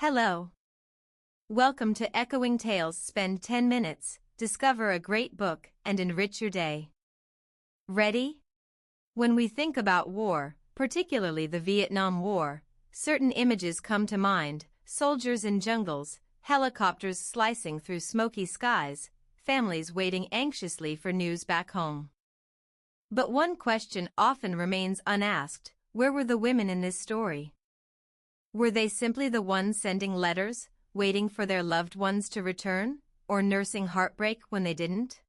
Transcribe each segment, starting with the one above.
Hello. Welcome to Echoing Tales. Spend 10 minutes, discover a great book, and enrich your day. Ready? When we think about war, particularly the Vietnam War, certain images come to mind: soldiers in jungles, helicopters slicing through smoky skies, families waiting anxiously for news back home. But one question often remains unasked: where were the women in this story? Were they simply the ones sending letters, waiting for their loved ones to return, or nursing heartbreak when they didn't?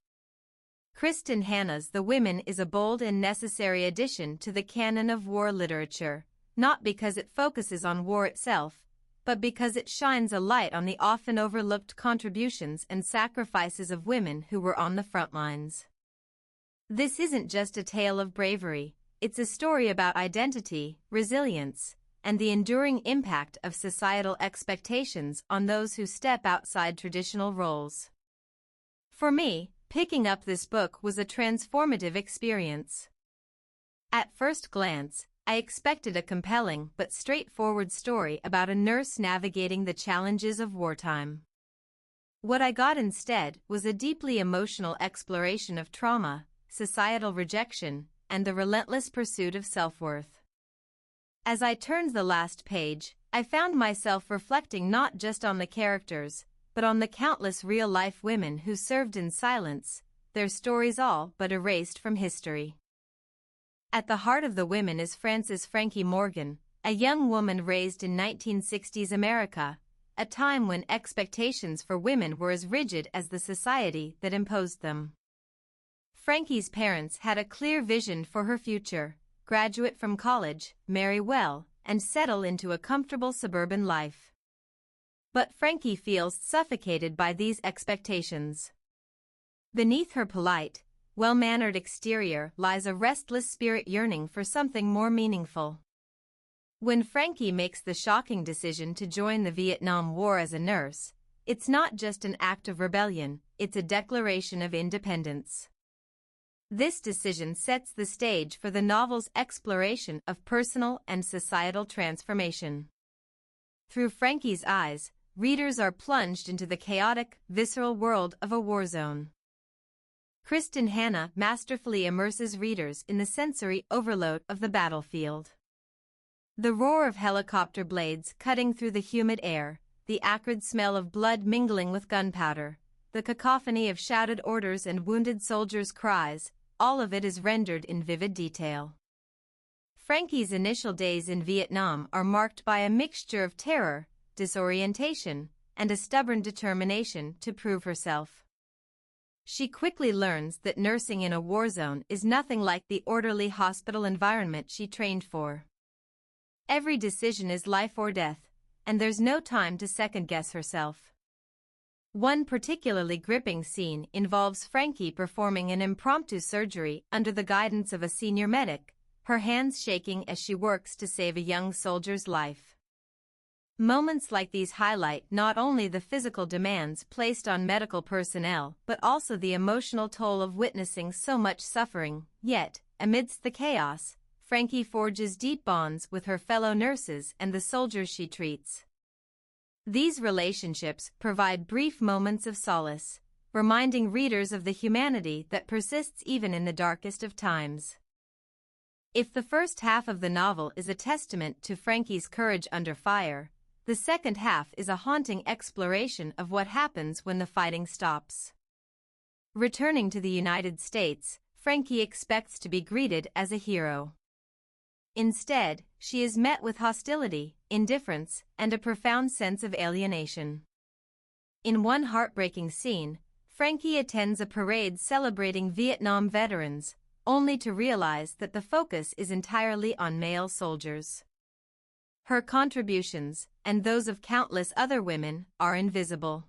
Kristin Hannah's The Women is a bold and necessary addition to the canon of war literature, not because it focuses on war itself, but because it shines a light on the often overlooked contributions and sacrifices of women who were on the front lines. This isn't just a tale of bravery, it's a story about identity, resilience, and the enduring impact of societal expectations on those who step outside traditional roles. For me, picking up this book was a transformative experience. At first glance, I expected a compelling but straightforward story about a nurse navigating the challenges of wartime. What I got instead was a deeply emotional exploration of trauma, societal rejection, and the relentless pursuit of self-worth. As I turned the last page, I found myself reflecting not just on the characters, but on the countless real-life women who served in silence, their stories all but erased from history. At the heart of The Women is Frankie Morgan, a young woman raised in 1960s America, a time when expectations for women were as rigid as the society that imposed them. Frankie's parents had a clear vision for her future: graduate from college, marry well, and settle into a comfortable suburban life. But Frankie feels suffocated by these expectations. Beneath her polite, well-mannered exterior lies a restless spirit yearning for something more meaningful. When Frankie makes the shocking decision to join the Vietnam War as a nurse, it's not just an act of rebellion, it's a declaration of independence. This decision sets the stage for the novel's exploration of personal and societal transformation. Through Frankie's eyes, readers are plunged into the chaotic, visceral world of a war zone. Kristin Hannah masterfully immerses readers in the sensory overload of the battlefield. The roar of helicopter blades cutting through the humid air, the acrid smell of blood mingling with gunpowder, the cacophony of shouted orders and wounded soldiers' cries, all of it is rendered in vivid detail. Frankie's initial days in Vietnam are marked by a mixture of terror, disorientation, and a stubborn determination to prove herself. She quickly learns that nursing in a war zone is nothing like the orderly hospital environment she trained for. Every decision is life or death, and there's no time to second-guess herself. One particularly gripping scene involves Frankie performing an impromptu surgery under the guidance of a senior medic, her hands shaking as she works to save a young soldier's life. Moments like these highlight not only the physical demands placed on medical personnel but also the emotional toll of witnessing so much suffering. Yet, amidst the chaos, Frankie forges deep bonds with her fellow nurses and the soldiers she treats. These relationships provide brief moments of solace, reminding readers of the humanity that persists even in the darkest of times. If the first half of the novel is a testament to Frankie's courage under fire, the second half is a haunting exploration of what happens when the fighting stops. Returning to the United States, Frankie expects to be greeted as a hero. Instead, she is met with hostility, indifference, and a profound sense of alienation. In one heartbreaking scene, Frankie attends a parade celebrating Vietnam veterans, only to realize that the focus is entirely on male soldiers. Her contributions, and those of countless other women, are invisible.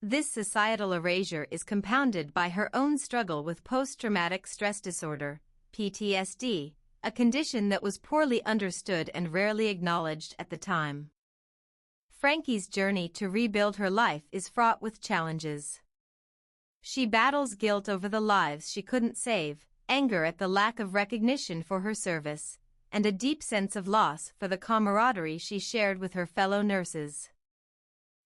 This societal erasure is compounded by her own struggle with post-traumatic stress disorder, PTSD, a condition that was poorly understood and rarely acknowledged at the time. Frankie's journey to rebuild her life is fraught with challenges. She battles guilt over the lives she couldn't save, anger at the lack of recognition for her service, and a deep sense of loss for the camaraderie she shared with her fellow nurses.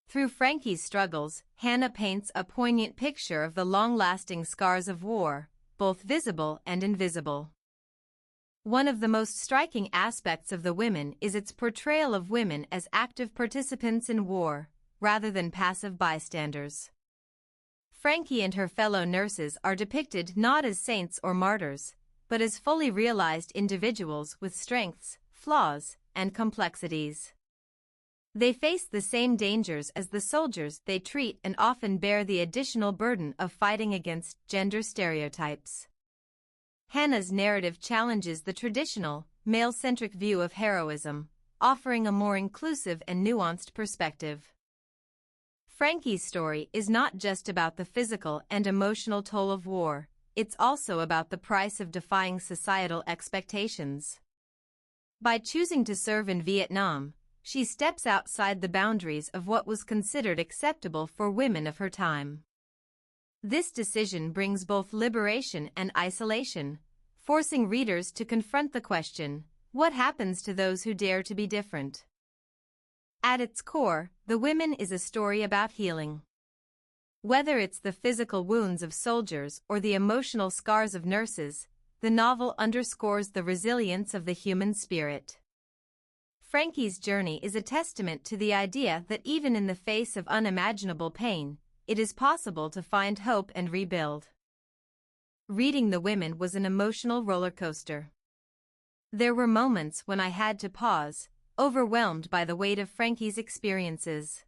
Through Frankie's struggles, Hannah paints a poignant picture of the long-lasting scars of war, both visible and invisible. One of the most striking aspects of The Women is its portrayal of women as active participants in war, rather than passive bystanders. Frankie and her fellow nurses are depicted not as saints or martyrs, but as fully realized individuals with strengths, flaws, and complexities. They face the same dangers as the soldiers they treat and often bear the additional burden of fighting against gender stereotypes. Hannah's narrative challenges the traditional, male-centric view of heroism, offering a more inclusive and nuanced perspective. Frankie's story is not just about the physical and emotional toll of war, it's also about the price of defying societal expectations. By choosing to serve in Vietnam, she steps outside the boundaries of what was considered acceptable for women of her time. This decision brings both liberation and isolation, forcing readers to confront the question, what happens to those who dare to be different? At its core, The Women is a story about healing. Whether it's the physical wounds of soldiers or the emotional scars of nurses, the novel underscores the resilience of the human spirit. Frankie's journey is a testament to the idea that even in the face of unimaginable pain, it is possible to find hope and rebuild. Reading The Women was an emotional roller coaster. There were moments when I had to pause, overwhelmed by the weight of Frankie's experiences.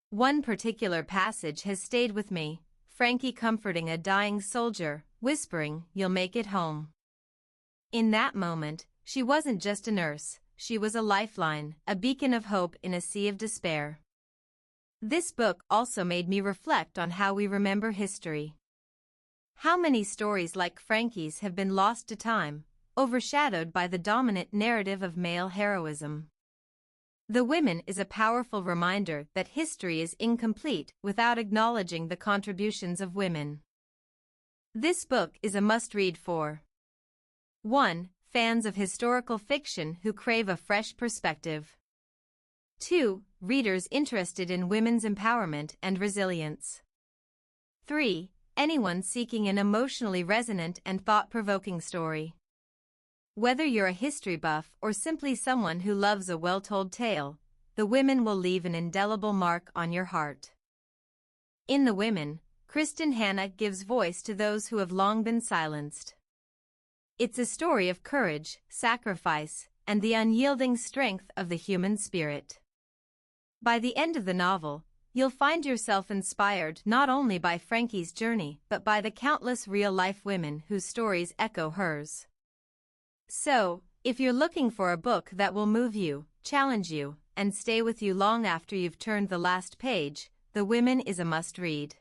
One particular passage has stayed with me, Frankie comforting a dying soldier, whispering, "You'll make it home." In that moment, she wasn't just a nurse, she was a lifeline, a beacon of hope in a sea of despair. This book also made me reflect on how we remember history. How many stories like Frankie's have been lost to time, overshadowed by the dominant narrative of male heroism? The Women is a powerful reminder that history is incomplete without acknowledging the contributions of women. This book is a must-read for 1. Fans of historical fiction who crave a fresh perspective. 2. Readers interested in women's empowerment and resilience. 3. Anyone seeking an emotionally resonant and thought-provoking story. Whether you're a history buff or simply someone who loves a well-told tale, The Women will leave an indelible mark on your heart. In The Women, Kristin Hannah gives voice to those who have long been silenced. It's a story of courage, sacrifice, and the unyielding strength of the human spirit. By the end of the novel, you'll find yourself inspired not only by Frankie's journey but by the countless real-life women whose stories echo hers. So, if you're looking for a book that will move you, challenge you, and stay with you long after you've turned the last page, The Women is a must-read.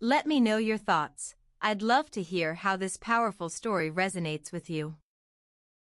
Let me know your thoughts. I'd love to hear how this powerful story resonates with you.